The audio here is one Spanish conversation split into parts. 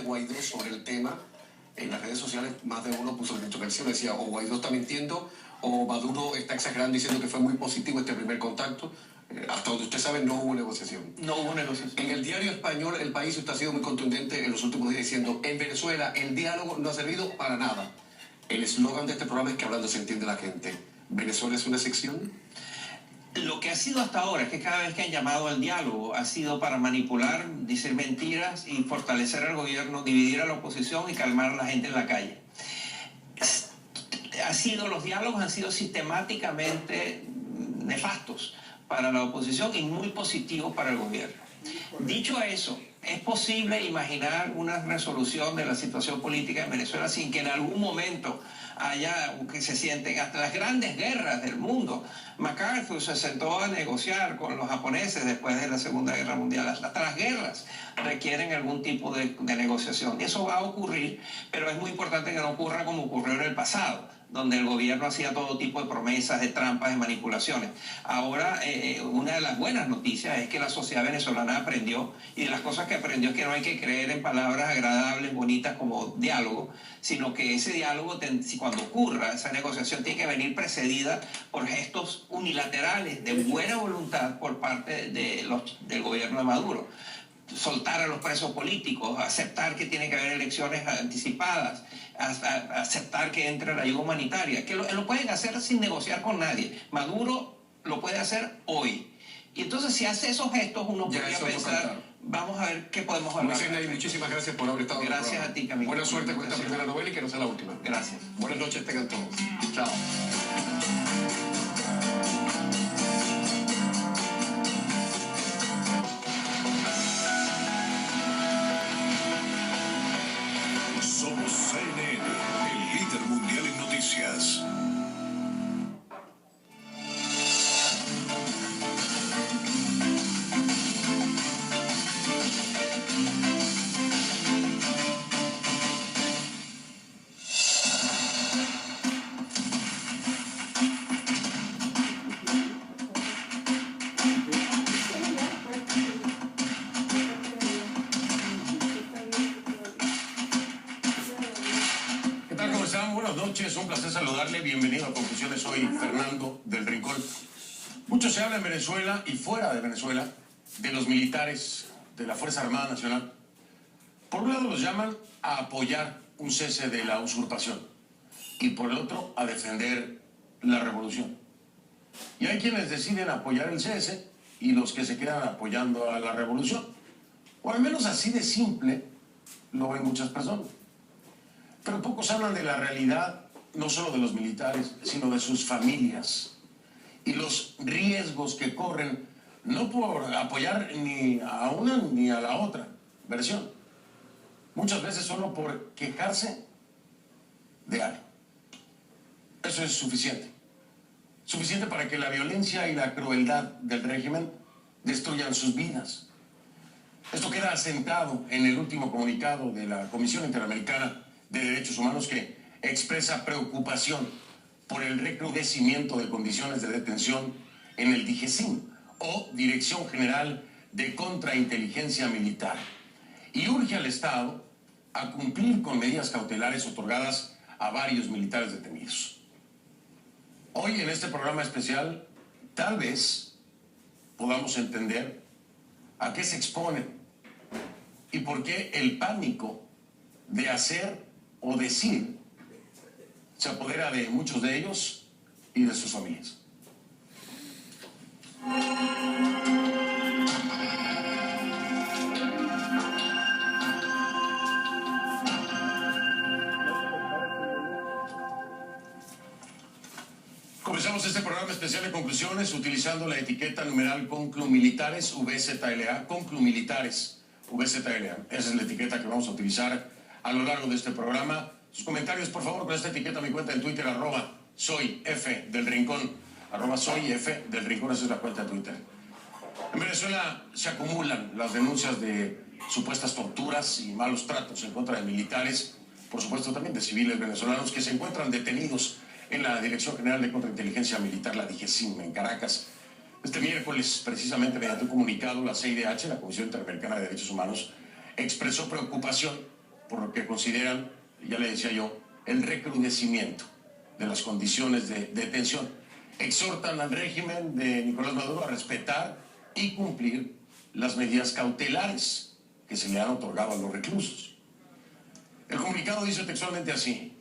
Guaidó sobre el tema, en las redes sociales más de uno puso el grito del cielo, decía o Guaidó está mintiendo o Maduro está exagerando diciendo que fue muy positivo este primer contacto. Hasta donde usted sabe no hubo negociación. No hubo negociación. En el diario español El País usted ha sido muy contundente en los últimos días diciendo en Venezuela el diálogo no ha servido para nada. El eslogan de este programa es que hablando se entiende la gente. ¿Venezuela es una excepción? Lo que ha sido hasta ahora es que cada vez que han llamado al diálogo ha sido para manipular, decir mentiras y fortalecer al gobierno, dividir a la oposición y calmar a la gente en la calle. Los diálogos han sido sistemáticamente nefastos para la oposición y muy positivos para el gobierno. Dicho eso, ¿es posible imaginar una resolución de la situación política en Venezuela sin que en algún momento haya, que se sienten hasta las grandes guerras del mundo? MacArthur se sentó a negociar con los japoneses después de la Segunda Guerra Mundial. Hasta las guerras requieren algún tipo de negociación. Y eso va a ocurrir, pero es muy importante que no ocurra como ocurrió en el pasado, donde el gobierno hacía todo tipo de promesas, de trampas, de manipulaciones. Ahora, una de las buenas noticias es que la sociedad venezolana aprendió, y de las cosas que aprendió es que no hay que creer en palabras agradables, bonitas como diálogo, sino que ese diálogo, cuando ocurra, esa negociación tiene que venir precedida por gestos unilaterales de buena voluntad por parte del gobierno de Maduro. Soltar a los presos políticos, aceptar que tiene que haber elecciones anticipadas, aceptar que entre la ayuda humanitaria, que lo pueden hacer sin negociar con nadie. Maduro lo puede hacer hoy. Y entonces si hace esos gestos uno podría pensar, vamos a ver qué podemos hablar. Muchísimas gracias por haber estado. Gracias a ti, Camilo. Buena suerte con esta primera novela y que no sea la última. Gracias. Buenas noches tengan todos. Chao. Somos CNN, el líder mundial en noticias. Un placer saludarle, bienvenido a Conclusiones, soy Fernando del Rincón. Mucho se habla en Venezuela y fuera de Venezuela de los militares de la Fuerza Armada Nacional. Por un lado los llaman a apoyar un cese de la usurpación y por el otro a defender la revolución. Y hay quienes deciden apoyar el cese y los que se quedan apoyando a la revolución. O al menos así de simple lo ven muchas personas. Pero pocos hablan de la realidad, no solo de los militares, sino de sus familias y los riesgos que corren, no por apoyar ni a una ni a la otra versión, muchas veces solo por quejarse de algo. Eso es suficiente. Suficiente para que la violencia y la crueldad del régimen destruyan sus vidas. Esto queda asentado en el último comunicado de la Comisión Interamericana de Derechos Humanos, que expresa preocupación por el recrudecimiento de condiciones de detención en el DIGESIM, o Dirección General de Contrainteligencia Militar, y urge al Estado a cumplir con medidas cautelares otorgadas a varios militares detenidos. Hoy en este programa especial tal vez podamos entender a qué se exponen y por qué el pánico de hacer o decir se apodera de muchos de ellos y de sus familias. Comenzamos este programa especial de conclusiones utilizando la etiqueta numeral Conclumilitares VZLA, Conclumilitares VZLA. Esa es la etiqueta que vamos a utilizar a lo largo de este programa. Sus comentarios, por favor, con esta etiqueta a mi cuenta en Twitter, @soyfdelrincón, @soyfdelrincón, esa es la cuenta de Twitter. En Venezuela se acumulan las denuncias de supuestas torturas y malos tratos en contra de militares, por supuesto también de civiles venezolanos que se encuentran detenidos en la Dirección General de Contrainteligencia Militar, la DIGESIM, en Caracas. Este miércoles, precisamente mediante un comunicado, la CIDH, la Comisión Interamericana de Derechos Humanos, expresó preocupación por lo que consideran, ya le decía yo, el recrudecimiento de las condiciones de detención. Exhortan al régimen de Nicolás Maduro a respetar y cumplir las medidas cautelares que se le han otorgado a los reclusos. El comunicado dice textualmente así: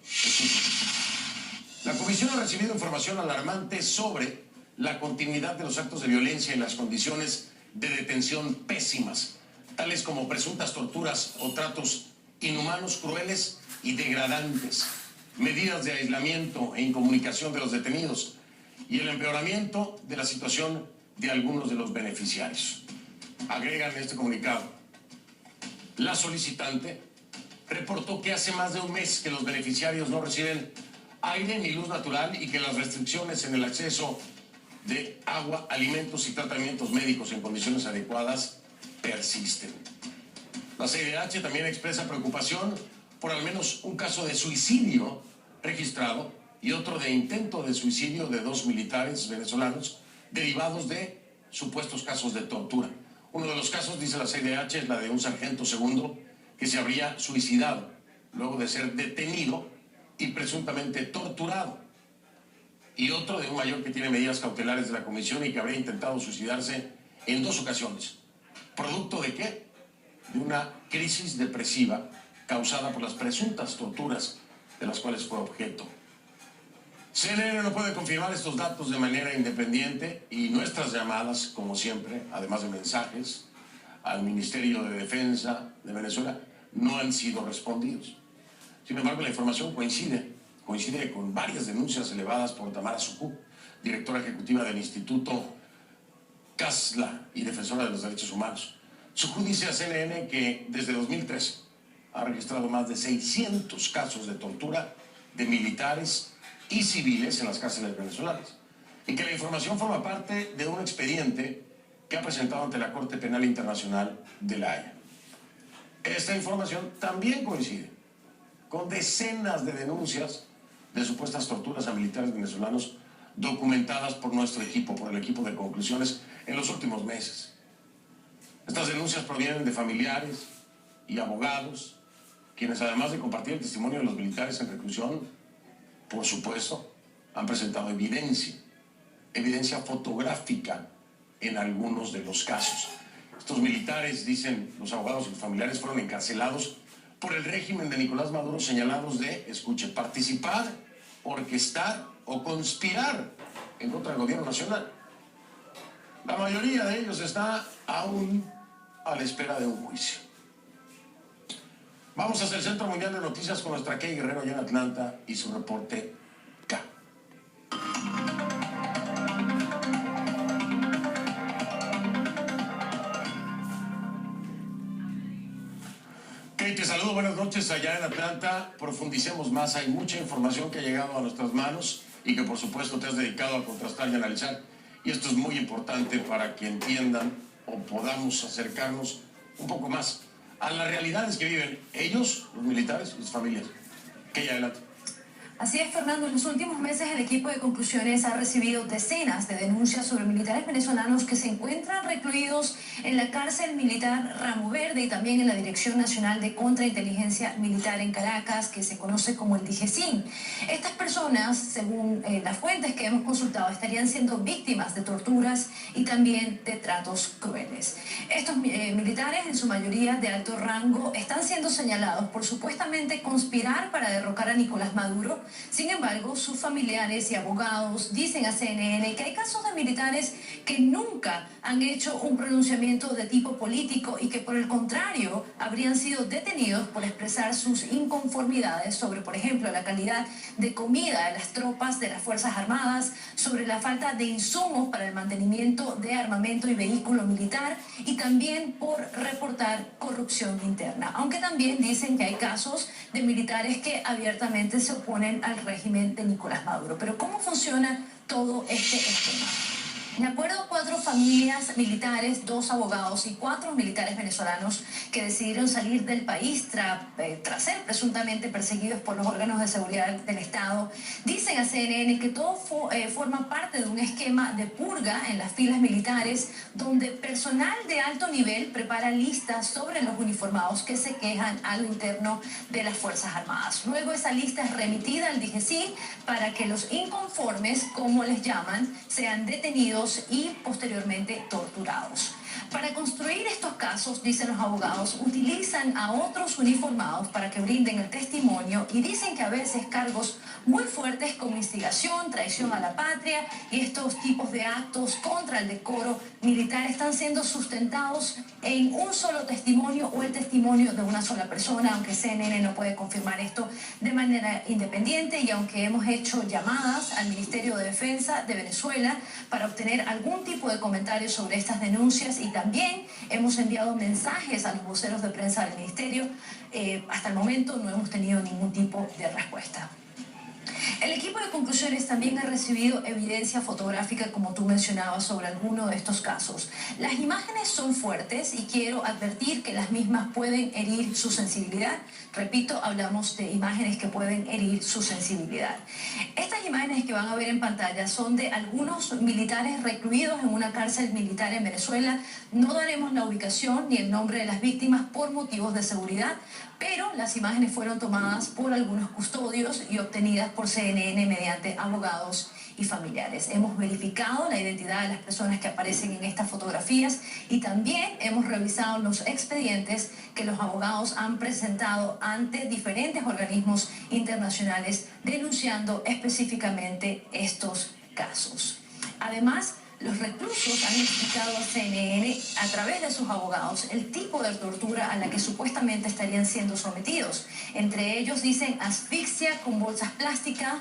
la comisión ha recibido información alarmante sobre la continuidad de los actos de violencia y las condiciones de detención pésimas, tales como presuntas torturas o tratos inhumanos, crueles y degradantes, medidas de aislamiento e incomunicación de los detenidos y el empeoramiento de la situación de algunos de los beneficiarios. Agregan en este comunicado: la solicitante reportó que hace más de un mes que los beneficiarios no reciben aire ni luz natural y que las restricciones en el acceso de agua, alimentos y tratamientos médicos en condiciones adecuadas persisten. La CIDH también expresa preocupación por al menos un caso de suicidio registrado y otro de intento de suicidio de 2 militares venezolanos derivados de supuestos casos de tortura. Uno de los casos, dice la CIDH, es la de un sargento segundo que se habría suicidado luego de ser detenido y presuntamente torturado. Y otro de un mayor que tiene medidas cautelares de la comisión y que habría intentado suicidarse en 2 ocasiones. ¿Producto de qué? De una crisis depresiva causada por las presuntas torturas de las cuales fue objeto. CNN no puede confirmar estos datos de manera independiente y nuestras llamadas, como siempre, además de mensajes al Ministerio de Defensa de Venezuela, no han sido respondidos. Sin embargo, la información coincide con varias denuncias elevadas por Tamara Sucú, directora ejecutiva del Instituto CASLA y defensora de los derechos humanos. Sucú dice a CNN que desde 2013 ha registrado más de 600 casos de tortura de militares y civiles en las cárceles venezolanas y que la información forma parte de un expediente que ha presentado ante la Corte Penal Internacional de La Haya. Esta información también coincide con decenas de denuncias de supuestas torturas a militares venezolanos documentadas por nuestro equipo, por el equipo de conclusiones en los últimos meses. Estas denuncias provienen de familiares y abogados, quienes además de compartir el testimonio de los militares en reclusión, por supuesto, han presentado evidencia fotográfica en algunos de los casos. Estos militares, dicen los abogados y los familiares, fueron encarcelados por el régimen de Nicolás Maduro, señalados de, escuche, participar, orquestar o conspirar en contra del gobierno nacional. La mayoría de ellos está aún a la espera de un juicio. Vamos hacia el Centro Mundial de Noticias con nuestra Kay Guerrero allá en Atlanta y su reporte K. Kay, te saludo, buenas noches allá en Atlanta. Profundicemos más, hay mucha información que ha llegado a nuestras manos y que por supuesto te has dedicado a contrastar y analizar. Y esto es muy importante para que entiendan o podamos acercarnos un poco más a las realidades que viven ellos, los militares y sus familias. Kay, adelante. Así es, Fernando. En los últimos meses el equipo de conclusiones ha recibido decenas de denuncias sobre militares venezolanos que se encuentran recluidos en la cárcel militar Ramo Verde y también en la Dirección Nacional de Contrainteligencia Militar en Caracas, que se conoce como el DIGESIN. Estas personas, según las fuentes que hemos consultado, estarían siendo víctimas de torturas y también de tratos crueles. Estos militares, en su mayoría de alto rango, están siendo señalados por supuestamente conspirar para derrocar a Nicolás Maduro. Sin embargo, sus familiares y abogados dicen a CNN que hay casos de militares que nunca han hecho un pronunciamiento de tipo político y que por el contrario habrían sido detenidos por expresar sus inconformidades sobre, por ejemplo, la calidad de comida de las tropas de las Fuerzas Armadas, sobre la falta de insumos para el mantenimiento de armamento y vehículo militar y también por reportar corrupción interna. Aunque también dicen que hay casos de militares que abiertamente se oponen al régimen de Nicolás Maduro. Pero ¿cómo funciona todo este esquema? De acuerdo a 4 familias militares, 2 abogados y 4 militares venezolanos que decidieron salir del país tras ser presuntamente perseguidos por los órganos de seguridad del Estado, dicen a CNN que todo forma parte de un esquema de purga en las filas militares, donde personal de alto nivel prepara listas sobre los uniformados que se quejan a lo interno de las Fuerzas Armadas. Luego esa lista es remitida al DGCIN para que los inconformes, como les llaman, sean detenidos y posteriormente torturados. Para construir estos casos, dicen los abogados, utilizan a otros uniformados para que brinden el testimonio y dicen que a veces cargos muy fuertes como instigación, traición a la patria y estos tipos de actos contra el decoro militar están siendo sustentados en un solo testimonio o el testimonio de una sola persona, aunque CNN no puede confirmar esto de manera independiente y aunque hemos hecho llamadas al Ministerio de Defensa de Venezuela para obtener algún tipo de comentario sobre estas denuncias y también hemos enviado mensajes a los voceros de prensa del Ministerio, hasta el momento no hemos tenido ningún tipo de respuesta. El equipo de conclusiones también ha recibido evidencia fotográfica, como tú mencionabas, sobre alguno de estos casos. Las imágenes son fuertes y quiero advertir que las mismas pueden herir su sensibilidad. Repito, hablamos de imágenes que pueden herir su sensibilidad. Estas imágenes que van a ver en pantalla son de algunos militares recluidos en una cárcel militar en Venezuela. No daremos la ubicación ni el nombre de las víctimas por motivos de seguridad, pero las imágenes fueron tomadas por algunos custodios y obtenidas por CNN mediante abogados y familiares. Hemos verificado la identidad de las personas que aparecen en estas fotografías y también hemos revisado los expedientes que los abogados han presentado ante diferentes organismos internacionales denunciando específicamente estos casos. Además, los reclusos han explicado a CNN a través de sus abogados el tipo de tortura a la que supuestamente estarían siendo sometidos. Entre ellos dicen asfixia con bolsas plásticas,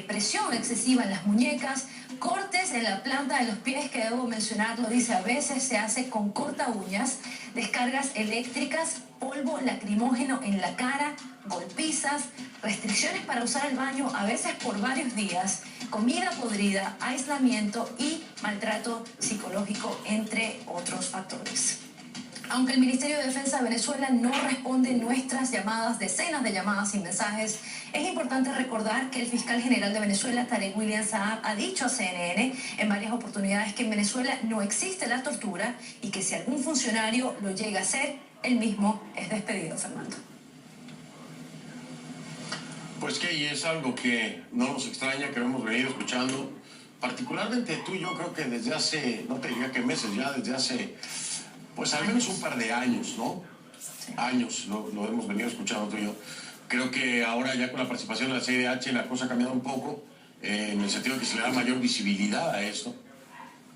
presión excesiva en las muñecas, cortes en la planta de los pies, que debo mencionarlo, dice, a veces se hace con corta uñas, descargas eléctricas, polvo lacrimógeno en la cara, golpizas, restricciones para usar el baño, a veces por varios días, comida podrida, aislamiento y maltrato psicológico, entre otros factores. Aunque el Ministerio de Defensa de Venezuela no responde nuestras llamadas, decenas de llamadas y mensajes, es importante recordar que el fiscal general de Venezuela, Tarek William Saab, ha dicho a CNN en varias oportunidades que en Venezuela no existe la tortura y que si algún funcionario lo llega a hacer, él mismo es despedido, Fernando. Pues que y es algo que no nos extraña, que lo hemos venido escuchando, particularmente tú y yo creo que desde hace, no te diría que meses, ya desde hace, pues al menos un par de años, ¿no? Sí. Años lo hemos venido escuchando tú y yo. Creo que ahora ya con la participación de la CIDH la cosa ha cambiado un poco, en el sentido de que se le da mayor visibilidad a esto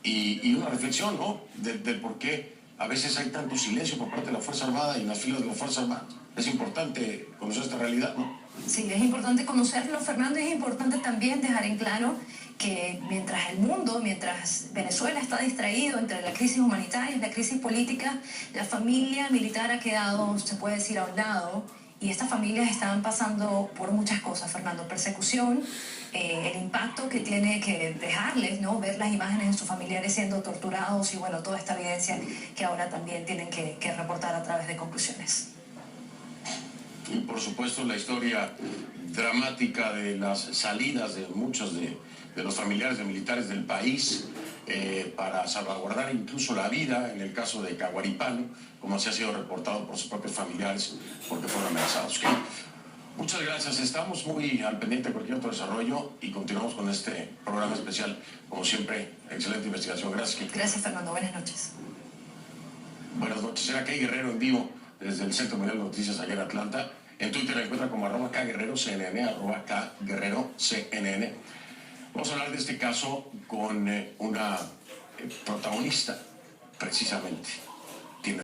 y una reflexión, ¿no? Del por qué a veces hay tanto silencio por parte de la Fuerza Armada y en las filas de la Fuerza Armada. Es importante conocer esta realidad, ¿no? Sí, es importante conocerlo, Fernando, y es importante también dejar en claro que mientras el mundo, mientras Venezuela está distraído entre la crisis humanitaria y la crisis política, la familia militar ha quedado, se puede decir, a un lado, y estas familias están pasando por muchas cosas, Fernando. Persecución, el impacto que tiene que dejarles, ¿no? Ver las imágenes de sus familiares siendo torturados y, bueno, toda esta evidencia que ahora también tienen que reportar a través de conclusiones. Y por supuesto la historia dramática de las salidas de muchos de los familiares de militares del país para salvaguardar incluso la vida, en el caso de Caguaripano, como así ha sido reportado por sus propios familiares, porque fueron amenazados. ¿Okay? Muchas gracias, estamos muy al pendiente de cualquier otro desarrollo y continuamos con este programa especial. Como siempre, excelente investigación. Gracias, Kike. Gracias, Fernando. Buenas noches. Buenas noches. Era Kike Guerrero en vivo desde el Centro Mundial de Noticias allá en Atlanta. En Twitter la encuentra como @KGuerreroCNN, @KGuerreroCNN. Vamos a hablar de este caso con una protagonista, precisamente.